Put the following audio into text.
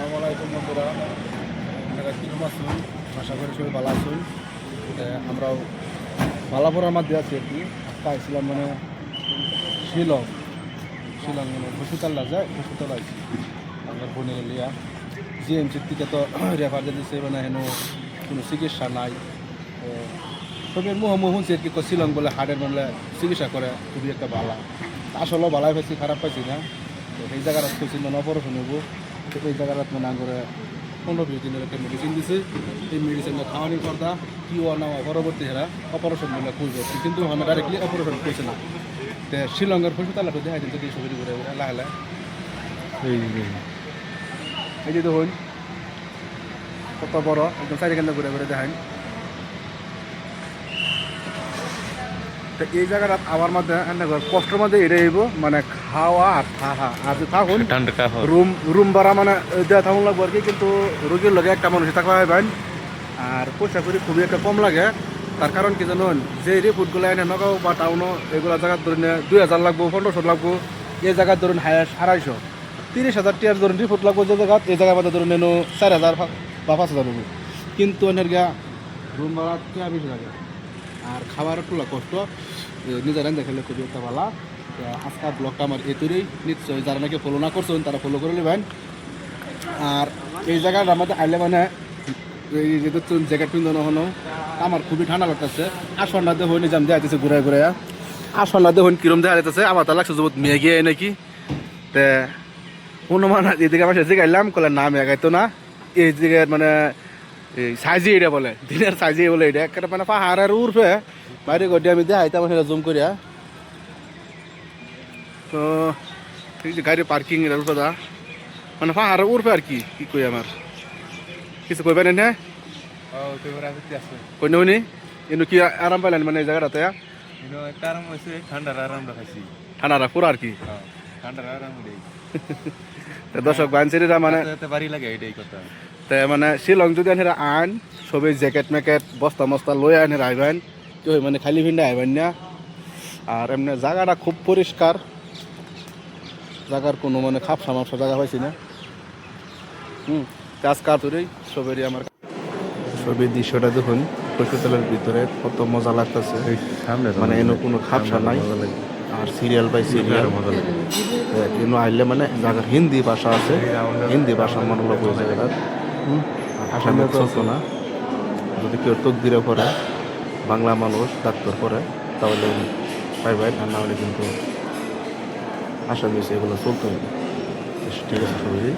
আসসালামু আলাইকুম বন্ধুরা, আপনারা কিরকম আছেন? আশা করি সবাই ভালো আছেন। আমরাও ভালাপুরার মধ্যে আছি আর কি। আজকে আসছিলাম মানে শিলং মানে বসুতলা যায়, বসুতলা আছি আমার বোনের লিয়া। জিএমসির থেকে তো রেফার দিয়েছে, মানে হেন কোনো চিকিৎসা নাই। সবের মুহ শুনছি আর কি, শিলং বলে হার্টের মানে চিকিৎসা করে, খুবই একটা ভালো। আসলেও ভালাই পাইছি, খারাপ পাইছি না। তো এই জায়গাটা খুঁজছি মানে অপারেশন হবো। তো এই জায়গাটা মানে করে 15-20 দিনের একটা মেডিসিন দিছে। এই মেডিসিনটা খাওয়ানোর পর দা কি ও না পরবর্তী হেরা অপারেশন বলে খুঁজবে, কিন্তু আমি ডাইরেক্টলি অপারেশন করছে না। তো শিলংয়ের হসপিটালে দেখা দিচ্ছে এই ছবি ঘুরে ঘুরে লাহে লাহে এই যে দেখুন কত বড়, একদম চারিখানে ঘুরে ঘুরে দেখান। তো এই জায়গাটা আমার মধ্যে কষ্টের মধ্যে এটাই হইব, মানে খাওয়া আর থাকা। আর যে থাকুন রুম ভাড়া মানে দেওয়া থাকুন লাগবো আর কি, কিন্তু রোগীর লগে একটা মানুষ থাকা হয় ভাই। আর পয়সা করি খুবই একটা কম লাগে। তার কারণ কি জানুন, যে রিপোর্টগুলো এনে নগাঁও বা টাউনও এগুলো জায়গার ধরুন 2000 লাগবো, 1500 লাগবো। এই জায়গার ধরুন হায়ার 250, 30,000 টিয়ার ধরুন রিপোর্ট লাগবো। যে জায়গা এই জায়গার মধ্যে ধরুন এনো 4000 বা 5000 লাগবো, কিন্তু এনের গিয়া রুম ভাড়া বেশি লাগে। আর খাবার একটু কষ্ট, নিজের দেখালে খুবই একটা ভালো। আজকাল ব্লগটা আমার এতুরেই, নিশ্চয়ই যারা নাকি ফলো না করছেন তারা ফলো করে নেবেন। আর এই জায়গাটা আমাদের আইলে মানে এই যে জ্যাকেট পিন্ধানো হলো, আমার খুবই ঠান্ডা লাগতেছে। আসনটা দেখুন নিজাম দেওয়া যাইতেছে ঘুরে ঘুরে। আসনটা দেখুন কিরম দেখা যাইতেছে, আমার তো লাগছে যুবত মেয়ে গিয়ে নাকি। তে অনুমান এদিকে আমার সেদিকে গাইলাম কলে না মেয়ে গাইতো না। এই দিকে মানে এই সাইজি এটা বলে, দিনের সাইজি বলে এটা একটা মানে পাহাড়ের উর্ফে বাইরে গড্ডি আমি দেখাইতাম সেটা জুম করিয়া। তো এই যে গাড়ি পার্কিং এর উর্ফে দা মানে পাহাড়ের উর্ফে আর কি কি কই আমার কিছু কইবেন না কই নি এনু কি আরাম পাইলেন মানে এই জায়গাটাতে? একটা আরাম হয়েছে, ঠান্ডার আরাম রাখাইছি। ঠান্ডাটা পুরো আর কি ঠান্ডার আরাম দেই দর্শক বাঞ্চেরিরা মানে বাড়ি লাগে এটাই কথা। তে মানে শিলং যদি আনহেরা আন সবাই জ্যাকেট ম্যাকেট বস্তা মস্তা লই আনহেরা আইবেন, কেউ মানে খালি ভিন্ডা আইবেন না। আর এমনি জায়গাটা খুব পরিষ্কার, জায়গার কোনো মানে খাপ সামাপসা জায়গা পাইছি না। কাজ কাতুরেই সবেরই আমার ছবির দৃশ্যটা দেখুন, হসপিটালের ভিতরে কত মজা লাগতেছে। মানে এনে কোনো খাপসা নাই, আর সিরিয়াল বাই সিরিয়াল মজা লাগে। এনে আইলে মানে জায়গার হিন্দি ভাষা আছে, হিন্দি ভাষা মনে হলো ওই জায়গাটার আসামে চলতো না। যদি কেউ তকদিরে পড়ে বাংলা মানুষ ডাক্তার পড়ে তাহলে পাইবাই, আর না হলে কিন্তু আসামি এগুলো চলতো না। ঠিক আছে সবাই।